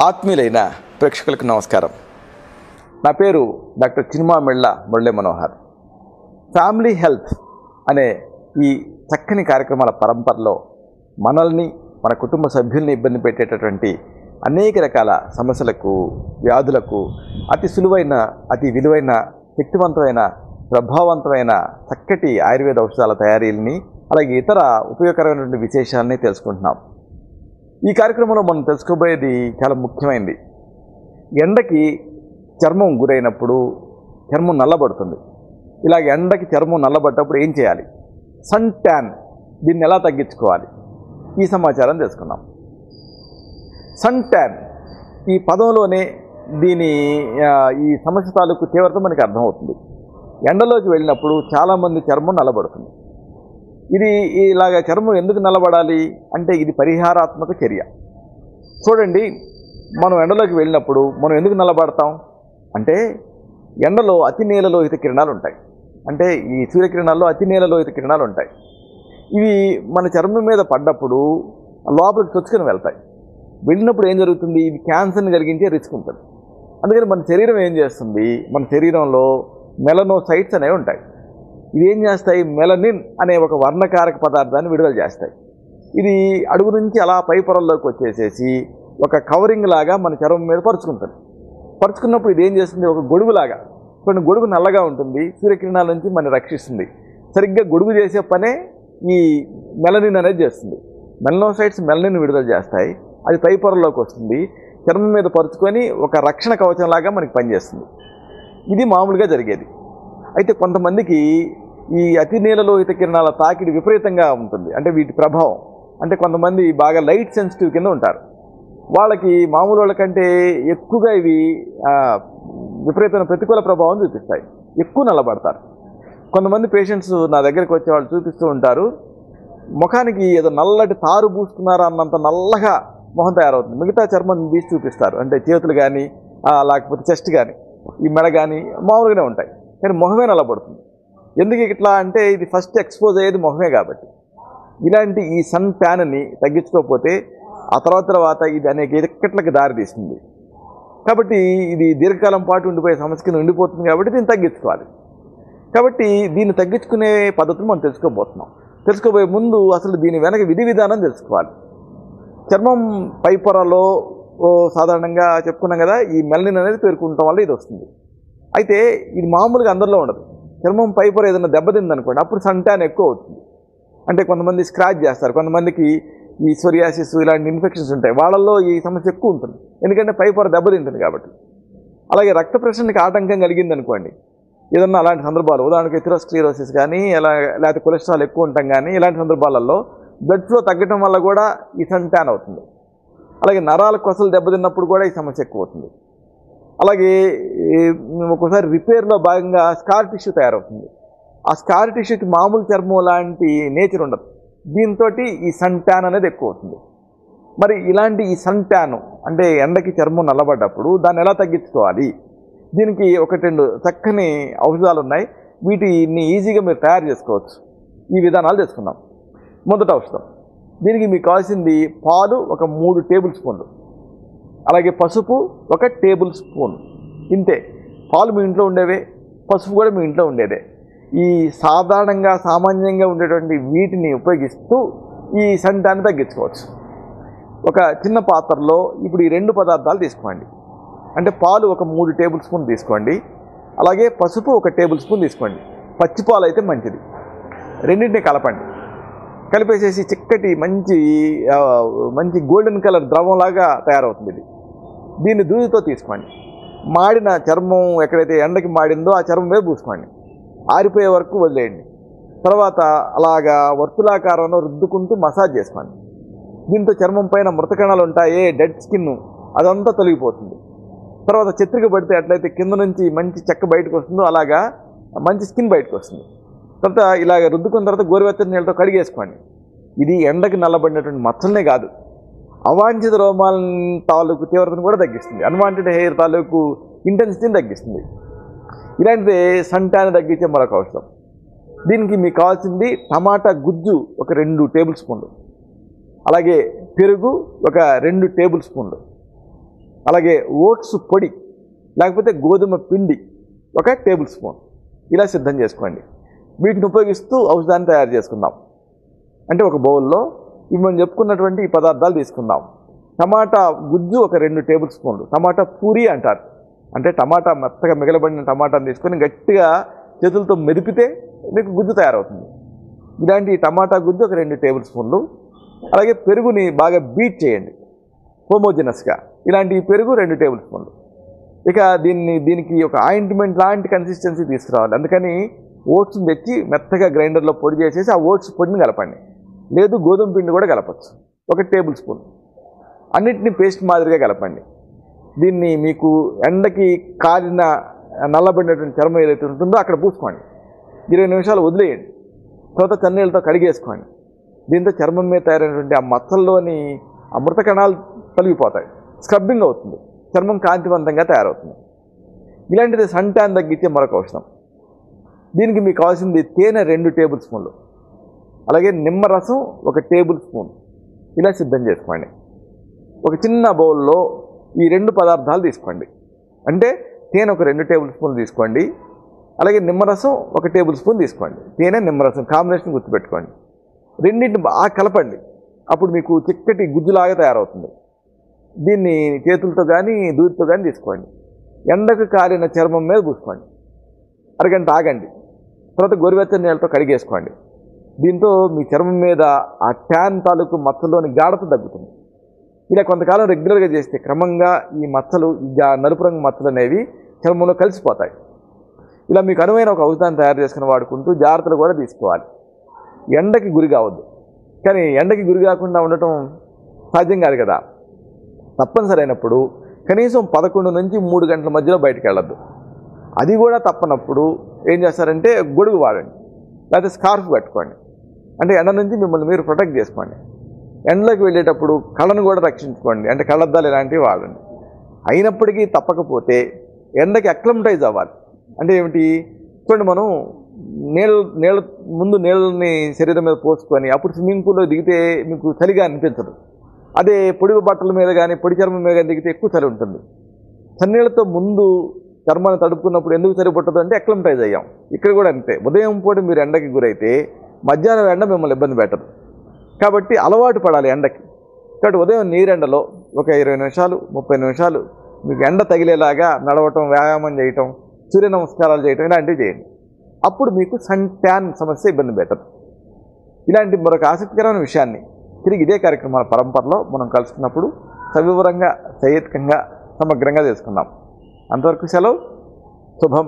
ఆత్మీయులైన ప్రేక్షకులకు నమస్కారం. నా పేరు doctor Chinmamilla Murali Manohar. Family health అనే ఈ చక్కని కార్యక్రమాల పరంపరలో మనల్ని, మన కుటుంబ సభ్యుల్ని ఇబ్బంది పెట్టేటటువంటి అనేక రకాల సమస్యలకు, వ్యాధులకు అతి సులువైన, అతి విలువైన, శక్తివంతమైన, ప్రభావవంతమైన చక్కటి ఆయుర్వేద ఔషధాల తయారీలని, అలాగే ఇతర ఉపయోగకరమైనటువంటి విశేషాలని తెలుసుకుంటున్నాం. ఈ కార్యక్రమంలో మనం తెలుసుకోబోయేది చాలా ముఖ్యమైనది. ఎండకి చర్మం గురైనప్పుడు చర్మం నల్లబడుతుంది. ఇలాగ ఎండకి చర్మం నల్లబడ్డప్పుడు ఏం చేయాలి, సన్ ట్యాన్, దీన్ని ఎలా తగ్గించుకోవాలి, ఈ సమాచారం తెలుసుకున్నాం. సన్ ట్యాన్ ఈ పదంలోనే ఈ సమస్య తాలూకు తీవ్రత మనకి అర్థమవుతుంది. ఎండలోకి వెళ్ళినప్పుడు చాలామంది చర్మం నల్లబడుతుంది. ఇది ఇలాగ చర్మం ఎందుకు నల్లబడాలి అంటే ఇది పరిహారాత్మక చర్య. చూడండి, మనం ఎండలోకి వెళ్ళినప్పుడు మనం ఎందుకు నల్లబడతాం అంటే ఎండలో అతి నీలలోహిత కిరణాలు ఉంటాయి. అంటే ఈ సూర్యకిరణాల్లో అతి నీలలోహిత కిరణాలు ఉంటాయి. ఇవి మన చర్మం మీద పడ్డప్పుడు లోపలికి చొచ్చుకొని వెళ్తాయి. వెళ్ళినప్పుడు ఏం జరుగుతుంది, ఇది క్యాన్సర్ని కలిగించే రిస్క్ ఉంటుంది. అందుకని మన శరీరం ఏం చేస్తుంది, మన శరీరంలో మెలనోసైట్స్ అనేవి ఉంటాయి. ఇవి ఏం చేస్తాయి, మెలనిన్ అనే ఒక వర్ణకారక పదార్థాన్ని విడుదల చేస్తాయి. ఇది అడుగు నుంచి అలా పై పొరల్లోకి వచ్చేసేసి ఒక కవరింగ్ లాగా మన చర్మం మీద పరుచుకుంటుంది. పరుచుకున్నప్పుడు ఇది ఏం చేస్తుంది, ఒక గొడుగులాగా. కొన్ని గొడుగు నల్లగా ఉంటుంది, సూర్యకిరణాల నుంచి మనం రక్షిస్తుంది. సరిగ్గా గొడుగు చేసే పనే ఈ మెలనిన్ అనేది చేస్తుంది. మెలనోసైట్స్ మెలనిన్ విడుదల చేస్తాయి. అది పై పొరల్లోకి వస్తుంది, చర్మం మీద పరుచుకొని ఒక రక్షణ కవచంలాగా మనకి పనిచేస్తుంది. ఇది మామూలుగా జరిగేది. అయితే కొంతమందికి ఈ అతి నీలలోహిత కిరణాల తాకిడి విపరీతంగా ఉంటుంది. అంటే వీటి ప్రభావం, అంటే కొంతమంది బాగా లైట్ సెన్సిటివ్ కింద ఉంటారు. వాళ్ళకి మామూలు వాళ్ళకంటే ఎక్కువగా ఇవి విపరీతమైన ప్రతికూల ప్రభావం చూపిస్తాయి, ఎక్కువ నల్లబడతారు. కొంతమంది పేషెంట్స్ నా దగ్గరికి వచ్చే వాళ్ళు చూపిస్తూ ఉంటారు, ముఖానికి ఏదో నల్లటి తారు పూసుకున్నారా అన్నంత నల్లగా మొహం తయారవుతుంది. మిగతా చర్మం తీసి చూపిస్తారు, అంటే చేతులు కానీ లేకపోతే చెస్ట్ కానీ ఈ మెడ కానీ మామూలుగానే ఉంటాయి, కానీ మొహమే నల్లబడుతుంది. ఎందుకు ఇట్లా అంటే ఇది ఫస్ట్ ఎక్స్పోజ్ అయ్యేది మొహమే కాబట్టి. ఇలాంటి ఈ సన్ ట్యాన్ని తగ్గించుకోకపోతే ఆ తర్వాత ఇది అనేక ఇక్కట్లకు దారితీస్తుంది. కాబట్టి ఇది దీర్ఘకాలం పాటు ఉండిపోయే సమస్య కింద ఉండిపోతుంది. కాబట్టి దీన్ని తగ్గించుకోవాలి. కాబట్టి దీన్ని తగ్గించుకునే పద్ధతులు మనం తెలుసుకోబోయే ముందు అసలు దీని వెనక విధి విధానం తెలుసుకోవాలి. చర్మం పై పొరలో సాధారణంగా చెప్పుకున్నాం కదా, ఈ మెలనిన్ అనేది పేర్కొనటం వల్ల ఇది వస్తుంది. అయితే ఇది మామూలుగా అందరిలో ఉండదు. చర్మం పై పొర ఏదైనా దెబ్బతిందనుకోండి, అప్పుడు సన్ ట్యాన్ ఎక్కువ అవుతుంది. అంటే కొంతమంది స్క్రాచ్ చేస్తారు, కొంతమందికి ఈ సోరియాసిస్ ఇలాంటి ఇన్ఫెక్షన్స్ ఉంటాయి, వాళ్ళల్లో ఈ సమస్య ఎక్కువ ఉంటుంది. ఎందుకంటే పై పొర దెబ్బతింటుంది కాబట్టి. అలాగే రక్త ప్రసరణకి ఆటంకం కలిగిందనుకోండి, ఏదన్నా అలాంటి సందర్భాలు, ఉదాహరణకి ఎథెరోస్క్లెరోసిస్ కానీ లేకపోతే కొలెస్ట్రాల్ ఎక్కువ ఉంటాం కానీ, ఇలాంటి సందర్భాలలో బ్లడ్ ఫ్లో తగ్గటం వల్ల కూడా ఈ సన్ ట్యాన్ అవుతుంది. అలాగే నరాల కొసలు దెబ్బతిన్నప్పుడు కూడా ఈ సమస్య ఎక్కువ అవుతుంది. అలాగే ఒక్కోసారి రిపేర్లో భాగంగా స్కార్ టిష్యూ తయారవుతుంది. ఆ స్కార్ టిష్యూకి మామూలు చర్మం లాంటి నేచర్ ఉండదు. దీంతో ఈ సన్ ట్యాన్ అనేది ఎక్కువ అవుతుంది. మరి ఇలాంటి ఈ సన్ ట్యాన్ అంటే ఎండకి చర్మం నల్లబడ్డప్పుడు దాన్ని ఎలా తగ్గించుకోవాలి, దీనికి 1-2 చక్కని ఔషధాలు ఉన్నాయి. వీటిని ఈజీగా మీరు తయారు చేసుకోవచ్చు. ఈ విధానాలు తెలుసుకుందాం. మొదటి ఔషధం, దీనికి మీకు కావాల్సింది పాలు ఒక 3 టేబుల్ స్పూన్లు, అలాగే పసుపు 1 టేబుల్ స్పూన్. ఇంతే. పాలు మీ ఇంట్లో ఉండేవే, పసుపు కూడా మీ ఇంట్లో ఉండేదే. ఈ సామాన్యంగా ఉండేటువంటి వీటిని ఉపయోగిస్తూ ఈ సన్ ట్యాన్ తగ్గించుకోవచ్చు. ఒక చిన్న పాత్రలో ఇప్పుడు ఈ 2 పదార్థాలు తీసుకోండి. అంటే పాలు ఒక 3 టేబుల్ స్పూన్ తీసుకోండి, అలాగే పసుపు 1 టేబుల్ స్పూన్ తీసుకోండి. పచ్చి పాలు అయితే మంచిది. రెండింటిని కలపండి. కలిపేసేసి చిక్కటి మంచి గోల్డెన్ కలర్ ద్రవంలాగా తయారవుతుంది ఇది. దీన్ని దూదితో తీసుకోండి. మాడిన చర్మం ఎక్కడైతే ఎండకి మాడిందో ఆ చర్మం మీద పూసుకోండి. ఆరిపోయే వరకు వదిలేయండి. తర్వాత అలాగా వర్తులాకారంలో రుద్దుకుంటూ మసాజ్ చేసుకోండి. దీంతో చర్మం పైన మృతకణాలు ఉంటాయే, డెడ్ స్కిన్, అదంతా తొలగిపోతుంది. తర్వాత చెత్రిక పడితే ఎట్లయితే కింద నుంచి మంచి చెక్క బయటకు వస్తుందో అలాగా మంచి స్కిన్ బయటకు వస్తుంది. తర్వాత ఇలాగ రుద్దుకున్న తర్వాత గోరువెచ్చని నీళ్ళతో కడిగేసుకోండి. ఇది ఎండకి నల్లబడినటువంటి మచ్చలనే కాదు, అవాంఛిత రోమాల తాలూకు తీవ్రతను కూడా తగ్గిస్తుంది. అన్వాంటెడ్ హెయిర్ తాలూకు ఇంటెన్సిటీని తగ్గిస్తుంది. ఇలాంటిదే సన్ ట్యాన్ తగ్గించే మరొక ఔషధం. దీనికి మీకు కావాల్సింది టమాటా గుజ్జు ఒక 2 టేబుల్ స్పూన్లు, అలాగే పెరుగు ఒక 2 టేబుల్ స్పూన్లు, అలాగే ఓట్స్ పొడి లేకపోతే గోధుమ పిండి 1 టేబుల్ స్పూన్ ఇలా సిద్ధం చేసుకోండి. వీటిని ఉపయోగిస్తూ ఔషధాన్ని తయారు చేసుకుందాం. అంటే ఒక బౌల్లో ఇవి మనం చెప్పుకున్నటువంటి ఈ పదార్థాలు తీసుకుందాం. టమాటా గుజ్జు 2 టేబుల్ స్పూన్లు, టమాటా పూరి అంటారు. అంటే టమాటా మెత్తగా మిగలబడిన టమాటాను తీసుకొని గట్టిగా చేతులతో మెదిపితే మీకు గుజ్జు తయారవుతుంది. ఇలాంటి టమాటా గుజ్జు 2 టేబుల్ స్పూన్లు. అలాగే పెరుగుని బాగా బీట్ చేయండి హోమోజినస్గా. ఇలాంటి పెరుగు 2 టేబుల్ స్పూన్లు. ఇక దీనికి ఒక ఆయింట్మెంట్ లాంటి కన్సిస్టెన్సీ తీసుకురావాలి. అందుకని ఓట్స్ని తెచ్చి మెత్తగా గ్రైండర్లో పొడి చేసేసి ఆ ఓట్స్ పొడిని కలపండి. లేదు గోధుమ పిండి కూడా కలపచ్చు, 1 టేబుల్ స్పూన్. అన్నిటినీ పేస్ట్ మాదిరిగా కలపండి. దీన్ని మీకు ఎండకి కాలిన నల్లబడినటువంటి చర్మం ఏదైతే ఉంటుందో అక్కడ పూసుకోండి. 20 నిమిషాలు వదిలేయండి. తర్వాత చన్నీళ్ళతో కడిగేసుకోండి. దీంతో చర్మం మీద తయారైనటువంటి ఆ మచ్చల్లోని అమృత కణాలు తొలగిపోతాయి, స్క్రబ్బింగ్ అవుతుంది, చర్మం కాంతివంతంగా తయారవుతుంది. ఇలాంటిది సన్ ట్యాన్ తగ్గించే మరొక ఔషధం. దీనికి మీకు కావాల్సింది తేనె 2 టేబుల్ స్పూన్లు, అలాగే నిమ్మరసం 1 టేబుల్ స్పూన్ ఇలా సిద్ధం చేసుకోండి. ఒక చిన్న బౌల్లో ఈ 2 పదార్థాలు తీసుకోండి. అంటే తేనె 2 టేబుల్ స్పూన్లు తీసుకోండి, అలాగే నిమ్మరసం 1 టేబుల్ స్పూన్ తీసుకోండి. తేనె నిమ్మరసం కాంబినేషన్ గుర్తుపెట్టుకోండి. రెండింటిని బాగా కలపండి. అప్పుడు మీకు చిక్కటి గుజ్జులాగా తయారవుతుంది. దీన్ని చేతులతో కానీ దూదితో కానీ తీసుకోండి. ఎండకు కాలిన చర్మం మీద పూసుకోండి. అరగంట ఆగండి. తర్వాత గోరువెచ్చని నీళ్ళతో కడిగేసుకోండి. దీంతో మీ చర్మం మీద ఆ ట్యాన్ తాలూకు మచ్చలోని గాఢత తగ్గుతుంది. ఇలా కొంతకాలం రెగ్యులర్గా చేస్తే క్రమంగా ఈ మచ్చలు, ఈ నలుపు రంగు మచ్చలు అనేవి చర్మంలో కలిసిపోతాయి. ఇలా మీకు అనువైన ఒక ఔషధాన్ని తయారు చేసుకుని వాడుకుంటూ జాగ్రత్తలు కూడా తీసుకోవాలి. ఎండకి గురి కావద్దు. కానీ ఎండకి గురి కాకుండా ఉండటం సాధ్యం కాదు కదా. తప్పనిసరి అయినప్పుడు కనీసం 11 నుంచి 3 గంటల మధ్యలో బయటకు వెళ్ళొద్దు. అది కూడా తప్పనప్పుడు ఏం చేస్తారంటే గొడుగు వాడండి, లేకపోతే స్కార్ఫ్ కట్టుకోండి. అంటే ఎండ నుంచి మిమ్మల్ని మీరు ప్రొటెక్ట్ చేసుకోండి. ఎండలోకి వెళ్ళేటప్పుడు కళ్ళను కూడా రక్షించుకోండి. అంటే కళ్ళద్దాలు ఇలాంటివి వాడండి. అయినప్పటికీ తప్పకపోతే ఎండకి అక్లమటైజ్ అవ్వాలి. అంటే ఏమిటి, చూడండి, మనం నీళ్ళని శరీరం మీద పోసుకొని అప్పుడు స్విమ్మింగ్ పూల్లో దిగితే మీకు చలిగా అనిపించదు. అదే పొడి బట్టల మీద కానీ పొడి చర్మం మీద కానీ దిగితే ఎక్కువ చలి ఉంటుంది. చన్నీళ్ళతో ముందు చర్మాన్ని తడుపుకున్నప్పుడు ఎందుకు సరిపట్టదు అంటే అక్లమటైజ్ అయ్యాం. ఇక్కడ కూడా అంతే. ఉదయం పూట మీరు ఎండకి గురైతే మధ్యాహ్నం ఎండ మిమ్మల్ని ఇబ్బంది పెట్టదు. కాబట్టి అలవాటు పడాలి ఎండకి. కాబట్టి ఉదయం నీరెండలో ఒక 20 నిమిషాలు 30 నిమిషాలు మీకు ఎండ తగిలేలాగా నడవటం, వ్యాయామం చేయటం, సూర్య నమస్కారాలు చేయటం ఇలాంటివి చేయండి. అప్పుడు మీకు సన్ ట్యాన్ సమస్య ఇబ్బంది పెట్టదు. ఇలాంటి మరొక ఆసక్తికరమైన విషయాన్ని తిరిగి ఇదే కార్యక్రమాల పరంపరలో మనం కలుసుకున్నప్పుడు సవివరంగా, సహేతుకంగా, సమగ్రంగా తెలుసుకుందాం. అంతవరకు సెలవు. శుభం.